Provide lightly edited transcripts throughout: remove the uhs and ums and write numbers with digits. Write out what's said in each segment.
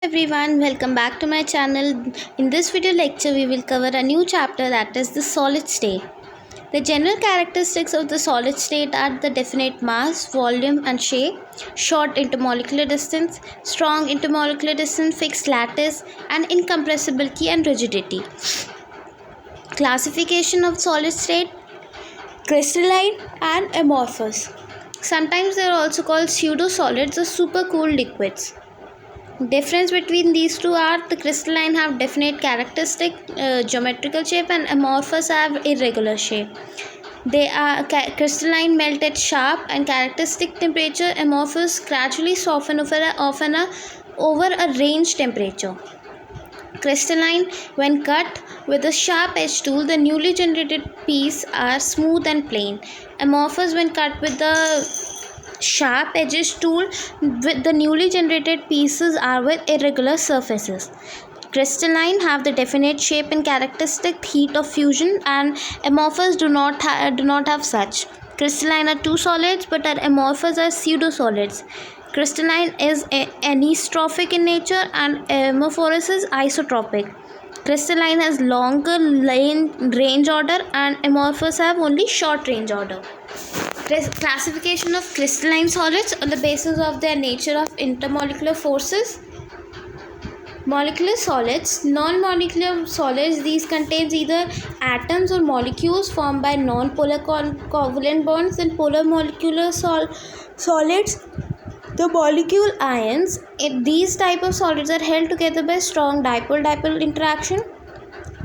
Everyone, welcome back to my channel. In this video lecture, we will cover a new chapter, that is the solid state. The general characteristics of the solid state are the definite mass, volume and shape, short intermolecular distance, strong intermolecular distance, fixed lattice, and incompressibility and rigidity. Classification of solid state: crystalline and amorphous. Sometimes they are also called pseudo-solids or supercooled liquids. Difference between these two are the crystalline have definite characteristic geometrical shape and amorphous have irregular shape. They are crystalline melt at sharp and characteristic temperature. Amorphous gradually soften over a range temperature. Crystalline, when cut with a sharp edge tool, the newly generated piece are smooth and plain. Amorphous, when cut with the sharp edges tool, with the newly generated pieces are with irregular surfaces. Crystalline have the definite shape and characteristic heat of fusion, and amorphous do not have such. Crystalline are two solids, but are amorphous are pseudo-solids. Crystalline is anisotrophic in nature and amorphous is isotropic. Crystalline has longer range order and amorphous have only short range order. Classification of crystalline solids on the basis of their nature of intermolecular forces. Molecular solids. Non-molecular solids, these contains either atoms or molecules formed by non-polar covalent bonds. Then polar molecular solids, the molecule ions. These type of solids are held together by strong dipole-dipole interaction.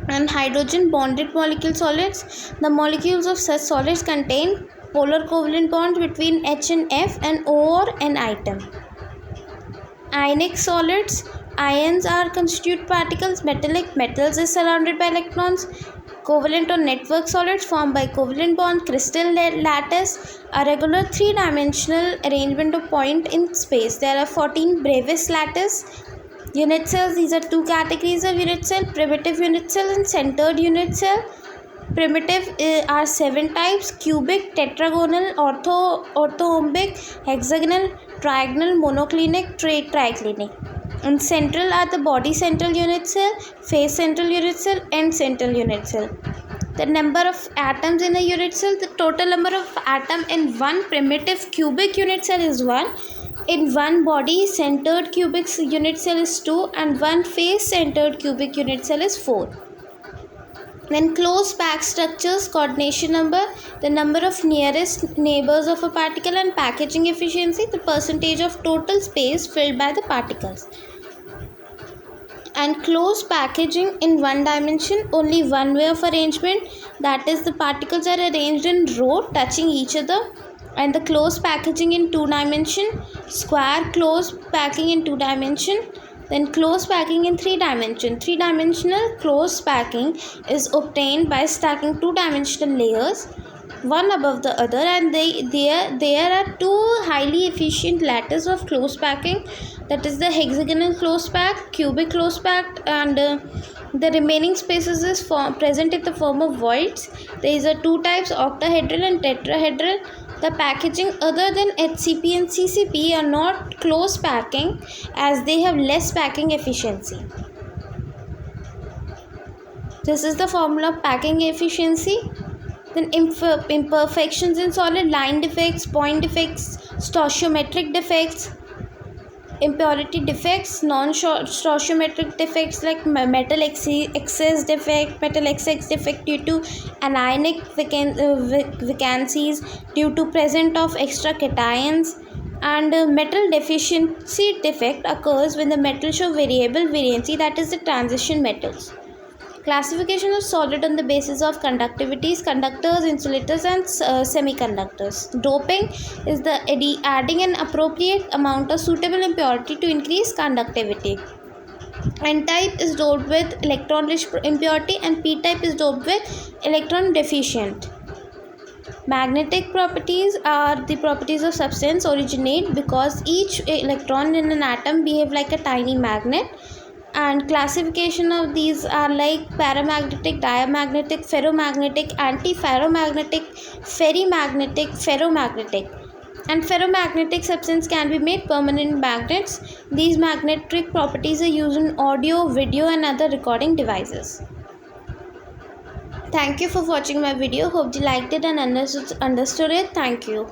And hydrogen bonded molecule solids, the molecules of such solids contain polar covalent bonds between H and F and O or N atom. Ionic solids, ions are constitute particles. Metallic, metals is surrounded by electrons. Covalent or network solids formed by covalent bond. Crystal lattice, a regular three-dimensional arrangement of point in space. There are 14 Bravais lattice. Unit cells, these are two categories of unit cell: primitive unit cell and centered unit cell. Primitive are 7 types: cubic, tetragonal, orthorhombic, hexagonal, trigonal, monoclinic, triclinic. And central are the body central unit cell, face central unit cell, end central unit cell. The number of atoms in a unit cell: the total number of atom in one primitive cubic unit cell is 1. In one body centered cubic unit cell is 2, and one face centered cubic unit cell is 4. Then close packed structures, coordination number, the number of nearest neighbors of a particle, and packaging efficiency, the percentage of total space filled by the particles. And close packaging in one dimension, only one way of arrangement, that is the particles are arranged in row touching each other. And the close packaging in 2 dimension, square close packing in 2 dimension. Then close packing in 3 dimension. 3-dimensional close packing is obtained by stacking 2-dimensional layers one above the other, and there are 2 highly efficient lattices of close packing, that is the hexagonal close pack, cubic close pack, and the remaining spaces is present in the form of voids. There are 2 types, octahedral and tetrahedral. The packaging other than HCP and CCP are not close packing as they have less packing efficiency. This is the formula of packing efficiency. Then imperfections in solid: line defects, point defects, stoichiometric defects, impurity defects, non-stoichiometric defects like metal excess defect due to anionic vacancies due to presence of extra cations, and metal deficiency defect occurs when the metals show variable variancy, that is the transition metals. Classification of solid on the basis of conductivities: conductors, insulators, and semiconductors. Doping is the adding an appropriate amount of suitable impurity to increase conductivity. N-type is doped with electron-rich impurity, and P-type is doped with electron deficient. Magnetic properties are the properties of substance originate because each electron in an atom behave like a tiny magnet. And classification of these are like paramagnetic, diamagnetic, ferromagnetic, antiferromagnetic, ferrimagnetic, ferromagnetic. And ferromagnetic substance can be made permanent magnets. These magnetic properties are used in audio, video and other recording devices. Thank you for watching my video. Hope you liked it and understood it. Thank you.